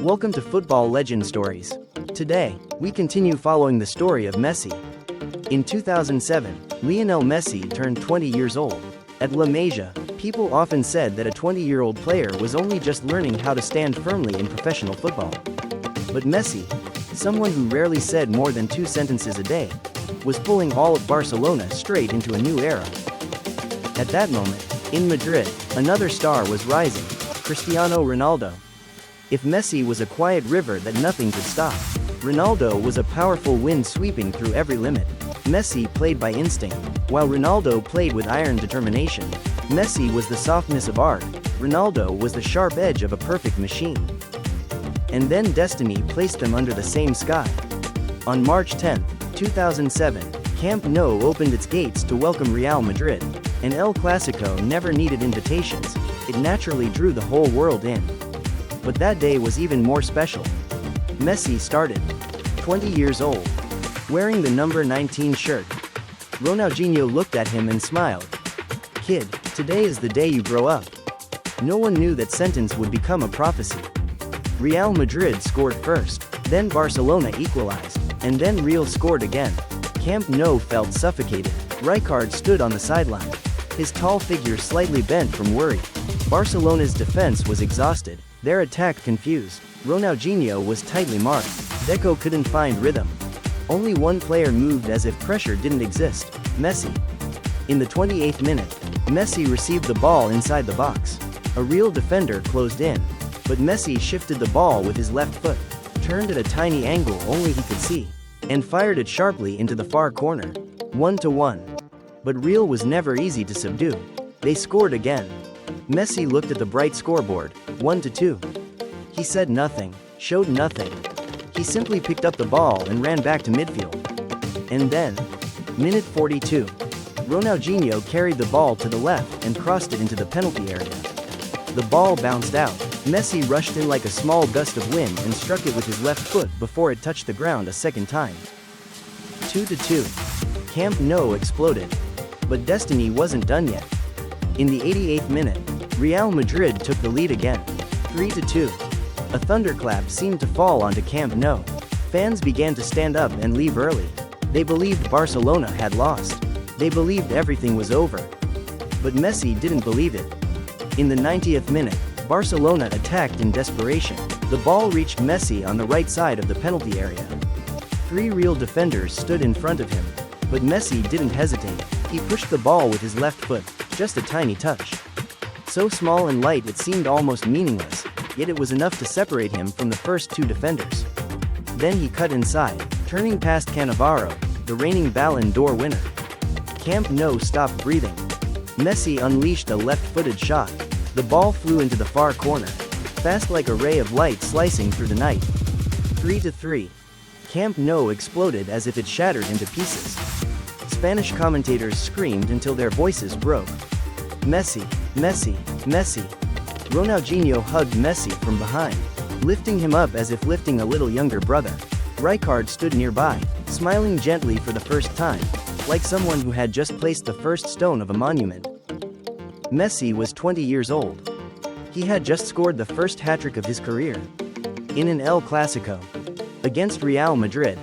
Welcome to Football Legend Stories. Today, we continue following the story of Messi. In 2007, Lionel Messi turned 20 years old. At La Masia, people often said that a 20-year-old player was only just learning how to stand firmly in professional football. But Messi, someone who rarely said more than 2 sentences a day, was pulling all of Barcelona straight into a new era. At that moment, in Madrid, another star was rising, Cristiano Ronaldo. If Messi was a quiet river that nothing could stop, Ronaldo was a powerful wind sweeping through every limit. Messi played by instinct, while Ronaldo played with iron determination. Messi was the softness of art, Ronaldo was the sharp edge of a perfect machine. And then destiny placed them under the same sky. On March 10, 2007, Camp Nou opened its gates to welcome Real Madrid, and El Clásico never needed invitations, it naturally drew the whole world in. But that day was even more special. Messi started, 20 years old, wearing the number 19 shirt. Ronaldinho looked at him and smiled. "Kid, today is the day you grow up." No one knew that sentence would become a prophecy. Real Madrid scored first, then Barcelona equalized, and then Real scored again. Camp Nou felt suffocated. Rijkaard stood on the sideline, his tall figure slightly bent from worry. Barcelona's defense was exhausted, their attack confused. Ronaldinho was tightly marked. Deco couldn't find rhythm. Only one player moved as if pressure didn't exist, Messi. In the 28th minute, Messi received the ball inside the box. A Real defender closed in, but Messi shifted the ball with his left foot, turned at a tiny angle only he could see, and fired it sharply into the far corner. 1-1. But Real was never easy to subdue. They scored again. Messi looked at the bright scoreboard, 1-2. He said nothing, showed nothing. He simply picked up the ball and ran back to midfield. And then, minute 42. Ronaldinho carried the ball to the left and crossed it into the penalty area. The ball bounced out. Messi rushed in like a small gust of wind and struck it with his left foot before it touched the ground a second time. 2-2. Camp Nou exploded. But destiny wasn't done yet. In the 88th minute, Real Madrid took the lead again, 3-2. A thunderclap seemed to fall onto Camp Nou. Fans began to stand up and leave early. They believed Barcelona had lost. They believed everything was over. But Messi didn't believe it. In the 90th minute, Barcelona attacked in desperation. The ball reached Messi on the right side of the penalty area. 3 Real defenders stood in front of him, but Messi didn't hesitate. He pushed the ball with his left foot, just a tiny touch. So small and light it seemed almost meaningless, yet it was enough to separate him from the first 2 defenders. Then he cut inside, turning past Cannavaro, the reigning Ballon d'Or winner. Camp Nou stopped breathing. Messi unleashed a left-footed shot. The ball flew into the far corner, fast like a ray of light slicing through the night. 3-3. Camp Nou exploded as if it shattered into pieces. Spanish commentators screamed until their voices broke. "Messi, Messi, Messi." Ronaldinho hugged Messi from behind, lifting him up as if lifting a little younger brother. Rijkaard stood nearby, smiling gently for the first time, like someone who had just placed the first stone of a monument. Messi was 20 years old. He had just scored the first hat-trick of his career, in an El Clásico, against Real Madrid,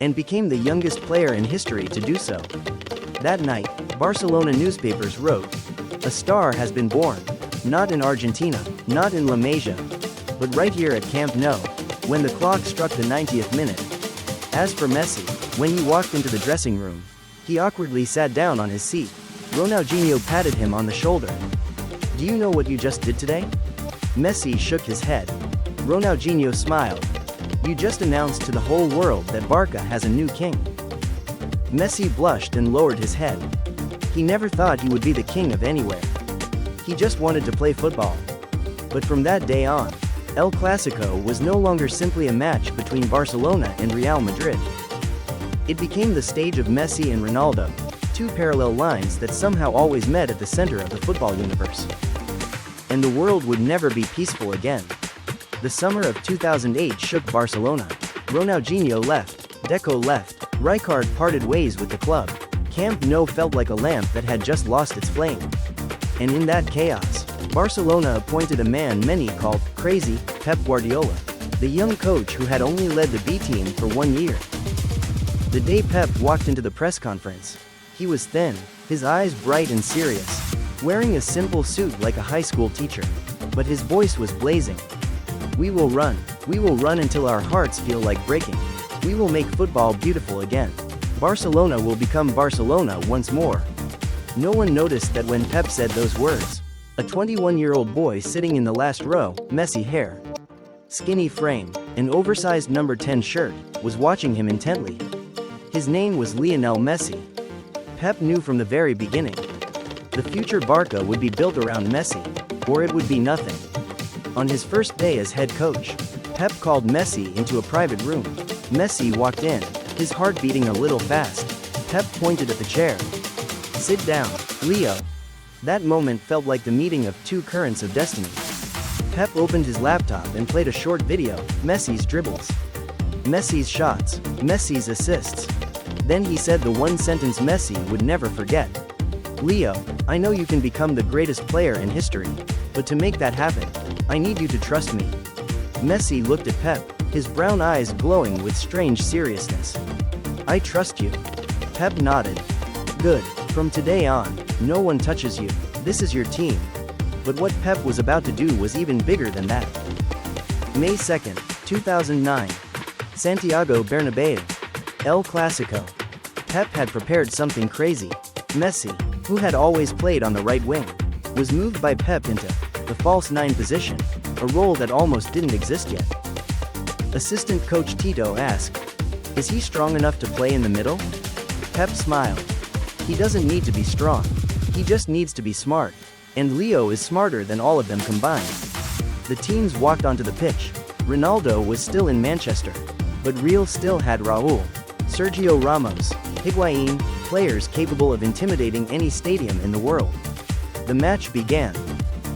and became the youngest player in history to do so. That night, Barcelona newspapers wrote, "A star has been born, not in Argentina, not in La Masia, but right here at Camp Nou," when the clock struck the 90th minute. As for Messi, when he walked into the dressing room, he awkwardly sat down on his seat. Ronaldinho patted him on the shoulder. "Do you know what you just did today?" Messi shook his head. Ronaldinho smiled. "You just announced to the whole world that Barca has a new king." Messi blushed and lowered his head. He never thought he would be the king of anywhere. He just wanted to play football. But from that day on, El Clásico was no longer simply a match between Barcelona and Real Madrid. It became the stage of Messi and Ronaldo, 2 parallel lines that somehow always met at the center of the football universe. And the world would never be peaceful again. The summer of 2008 shook Barcelona. Ronaldinho left, Deco left, Rijkaard parted ways with the club. Camp Nou felt like a lamp that had just lost its flame. And in that chaos, Barcelona appointed a man many called crazy, Pep Guardiola. the young coach who had only led the B team for 1 year. The day Pep walked into the press conference, he was thin, his eyes bright and serious, wearing a simple suit like a high school teacher. But his voice was blazing. We will run until our hearts feel like breaking. We will make football beautiful again. Barcelona will become Barcelona once more. No one noticed that when Pep said those words. A 21-year-old boy sitting in the last row, messy hair, skinny frame, an oversized number 10 shirt, was watching him intently. His name was Lionel Messi. Pep knew from the very beginning. The future Barca would be built around Messi, or it would be nothing. On his first day as head coach, Pep called Messi into a private room. Messi walked in, his heart beating a little fast. Pep pointed at the chair. Sit down, Leo. That moment felt like the meeting of two currents of destiny. Pep opened his laptop and played a short video, Messi's dribbles, Messi's shots, Messi's assists. Then he said the one sentence Messi would never forget. Leo, I know you can become the greatest player in history, but to make that happen, I need you to trust me. Messi looked at Pep, his brown eyes glowing with strange seriousness. I trust you. Pep nodded. Good, from today on, no one touches you, this is your team. But what Pep was about to do was even bigger than that. May 2nd, 2009. Santiago Bernabéu. El Clásico. Pep had prepared something crazy. Messi, who had always played on the right wing, was moved by Pep into the false nine position, a role that almost didn't exist yet. Assistant coach Tito asked, "Is he strong enough to play in the middle?" Pep smiled. He doesn't need to be strong. He just needs to be smart. And Leo is smarter than all of them combined. The teams walked onto the pitch. Ronaldo was still in Manchester, but Real still had Raúl, Sergio Ramos, Higuaín, players capable of intimidating any stadium in the world. The match began.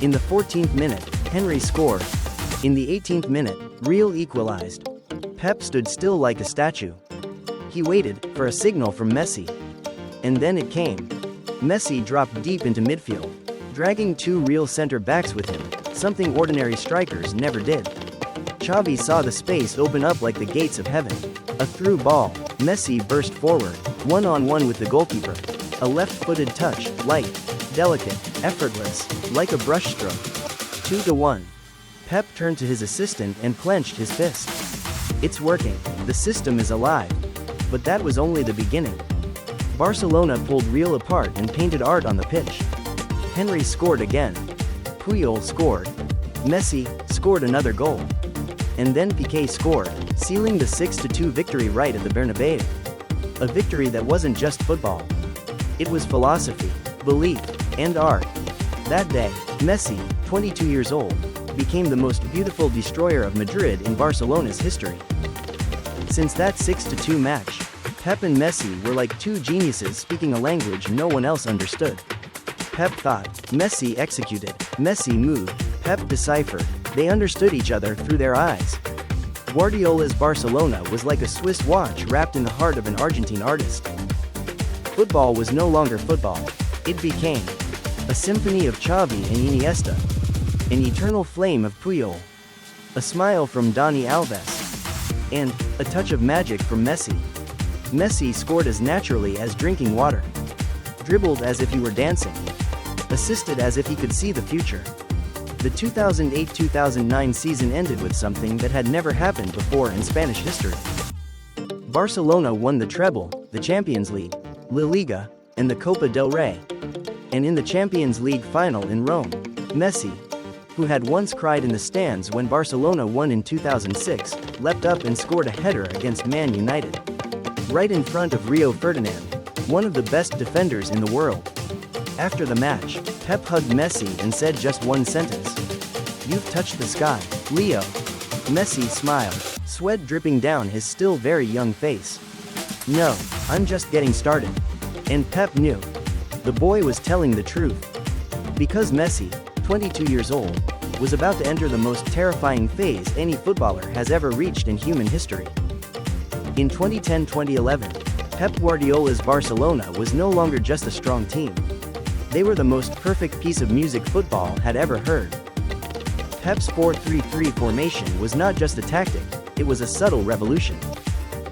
In the 14th minute, Henry scored. In the 18th minute, Real equalized. Pep stood still like a statue. He waited for a signal from Messi. And then it came. Messi dropped deep into midfield, dragging two Real center-backs with him, something ordinary strikers never did. Xavi saw the space open up like the gates of heaven. A through ball, Messi burst forward, one-on-one with the goalkeeper. A left-footed touch, light, delicate, effortless, like a brushstroke. 2-1. Pep turned to his assistant and clenched his fist. It's working, the system is alive. But that was only the beginning. Barcelona pulled Real apart and painted art on the pitch. Henry scored again. Puyol scored. Messi scored another goal. And then Piqué scored, sealing the 6-2 victory right at the Bernabéu. A victory that wasn't just football. It was philosophy, belief, and art. That day, Messi, 22 years old, became the most beautiful destroyer of Madrid in Barcelona's history. Since that 6-2 match, Pep and Messi were like two geniuses speaking a language no one else understood. Pep thought, Messi executed, Messi moved, Pep deciphered. They understood each other through their eyes. Guardiola's Barcelona was like a Swiss watch wrapped in the heart of an Argentine artist. Football was no longer football. It became a symphony of Xavi and Iniesta, an eternal flame of Puyol, a smile from Dani Alves, and a touch of magic from Messi. Messi scored as naturally as drinking water, dribbled as if he were dancing, assisted as if he could see the future. The 2008-2009 season ended with something that had never happened before in Spanish history. Barcelona won the treble, the Champions League, La Liga, and the Copa del Rey. And in the Champions League final in Rome, Messi, who had once cried in the stands when Barcelona won in 2006, leapt up and scored a header against Man United, right in front of Rio Ferdinand, one of the best defenders in the world. After the match, Pep hugged Messi and said just one sentence. "You've touched the sky, Leo." Messi smiled, sweat dripping down his still very young face. "No, I'm just getting started." And Pep knew. The boy was telling the truth. Because Messi, 22 years old, was about to enter the most terrifying phase any footballer has ever reached in human history. In 2010-2011, Pep Guardiola's Barcelona was no longer just a strong team. They were the most perfect piece of music football had ever heard. Pep's 4-3-3 formation was not just a tactic, it was a subtle revolution,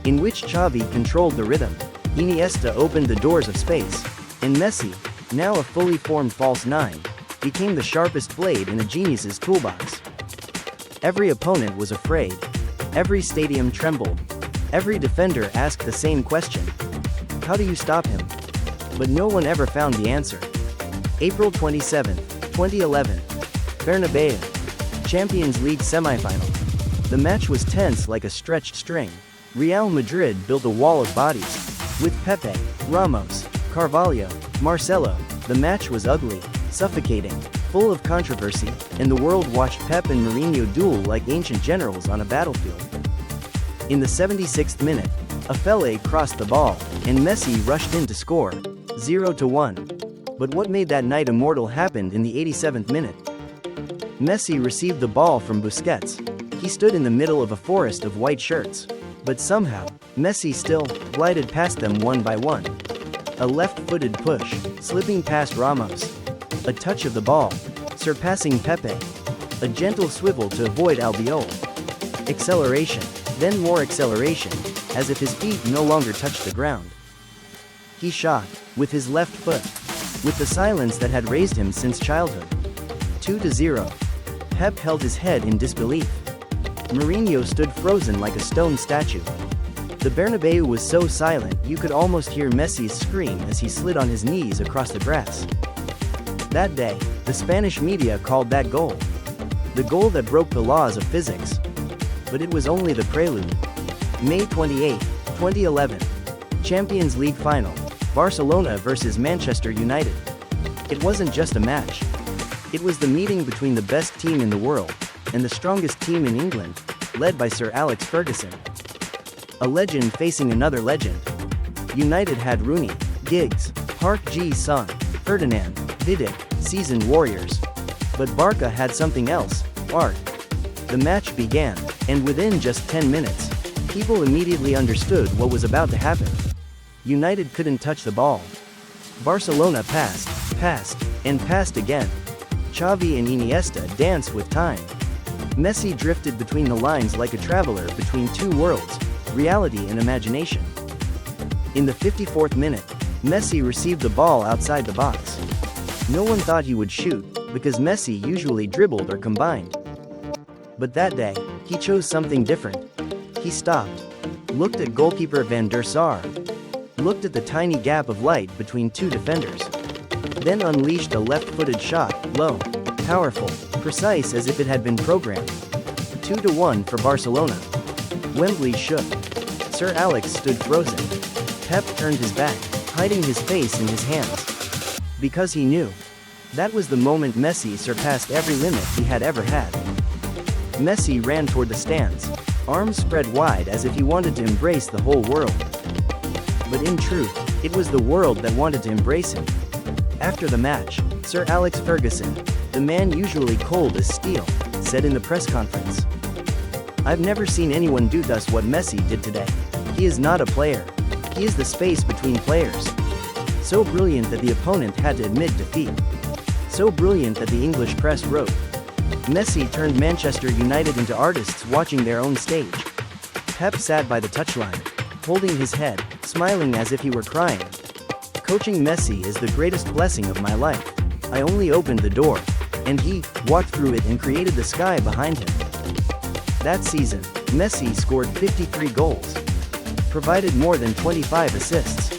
in which Xavi controlled the rhythm, Iniesta opened the doors of space, and Messi, now a fully formed false nine, became the sharpest blade in a genius's toolbox. Every opponent was afraid. Every stadium trembled. Every defender asked the same question. How do you stop him? But no one ever found the answer. April 27, 2011. Bernabéu. Champions League semifinal. The match was tense like a stretched string. Real Madrid built a wall of bodies. With Pepe, Ramos, Carvalho, Marcelo, the match was ugly, suffocating, full of controversy, and the world watched Pep and Mourinho duel like ancient generals on a battlefield. In the 76th minute, Afele crossed the ball, and Messi rushed in to score, 0-1. But what made that night immortal happened in the 87th minute. Messi received the ball from Busquets. He stood in the middle of a forest of white shirts. But somehow, Messi still glided past them one by one. A left-footed push, slipping past Ramos. A touch of the ball, surpassing Pepe. A gentle swivel to avoid Albiol. Acceleration, then more acceleration, as if his feet no longer touched the ground. He shot, with his left foot, with the silence that had raised him since childhood. 2-0. Pep held his head in disbelief. Mourinho stood frozen like a stone statue. The Bernabéu was so silent you could almost hear Messi's scream as he slid on his knees across the grass. That day, the Spanish media called that goal the goal that broke the laws of physics. But it was only the prelude. May 28, 2011. Champions League final, Barcelona versus Manchester United. It wasn't just a match. It was the meeting between the best team in the world and the strongest team in England, led by Sir Alex Ferguson. A legend facing another legend. United had Rooney, Giggs, Park Ji-sung, Ferdinand, Vidic, seasoned warriors. But Barca had something else, art. The match began, and within just 10 minutes, people immediately understood what was about to happen. United couldn't touch the ball. Barcelona passed, and passed again. Xavi and Iniesta danced with time. Messi drifted between the lines like a traveler between two worlds, reality and imagination. In the 54th minute, Messi received the ball outside the box. No one thought he would shoot, because Messi usually dribbled or combined. But that day, he chose something different. He stopped, looked at goalkeeper Van der Sar, looked at the tiny gap of light between two defenders, then unleashed a left-footed shot, low, powerful, precise as if it had been programmed. 2-1 for Barcelona. Wembley shook. Sir Alex stood frozen. Pep turned his back, hiding his face in his hands. Because he knew. That was the moment Messi surpassed every limit he had ever had. Messi ran toward the stands, arms spread wide as if he wanted to embrace the whole world. But in truth, it was the world that wanted to embrace him. After the match, Sir Alex Ferguson, the man usually cold as steel, said in the press conference, "I've never seen anyone do thus what Messi did today. He is not a player. He is the space between players. So brilliant that the opponent had to admit defeat. So brilliant that the English press wrote, Messi turned Manchester United into artists watching their own stage." Pep sat by the touchline, holding his head, smiling as if he were crying. "Coaching Messi is the greatest blessing of my life. I only opened the door, and he walked through it and created the sky behind him." That season, Messi scored 53 goals, provided more than 25 assists.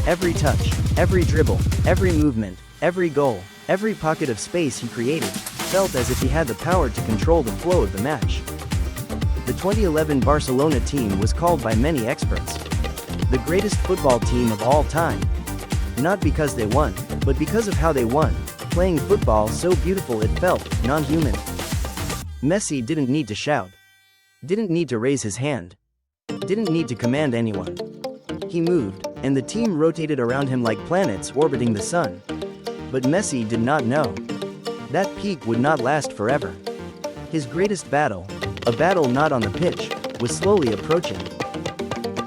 Every touch, every dribble, every movement, every goal, every pocket of space he created, felt as if he had the power to control the flow of the match. The 2011 Barcelona team was called by many experts the greatest football team of all time. Not because they won, but because of how they won, playing football so beautiful it felt non-human. Messi didn't need to shout. Didn't need to raise his hand. Didn't need to command anyone. He moved, and the team rotated around him like planets orbiting the sun. But Messi did not know. That peak would not last forever. His greatest battle, a battle not on the pitch, was slowly approaching.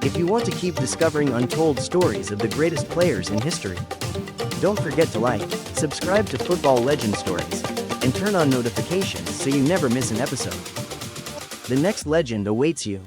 If you want to keep discovering untold stories of the greatest players in history, don't forget to like, subscribe to Football Legend Stories. and turn on notifications so you never miss an episode. The next legend awaits you.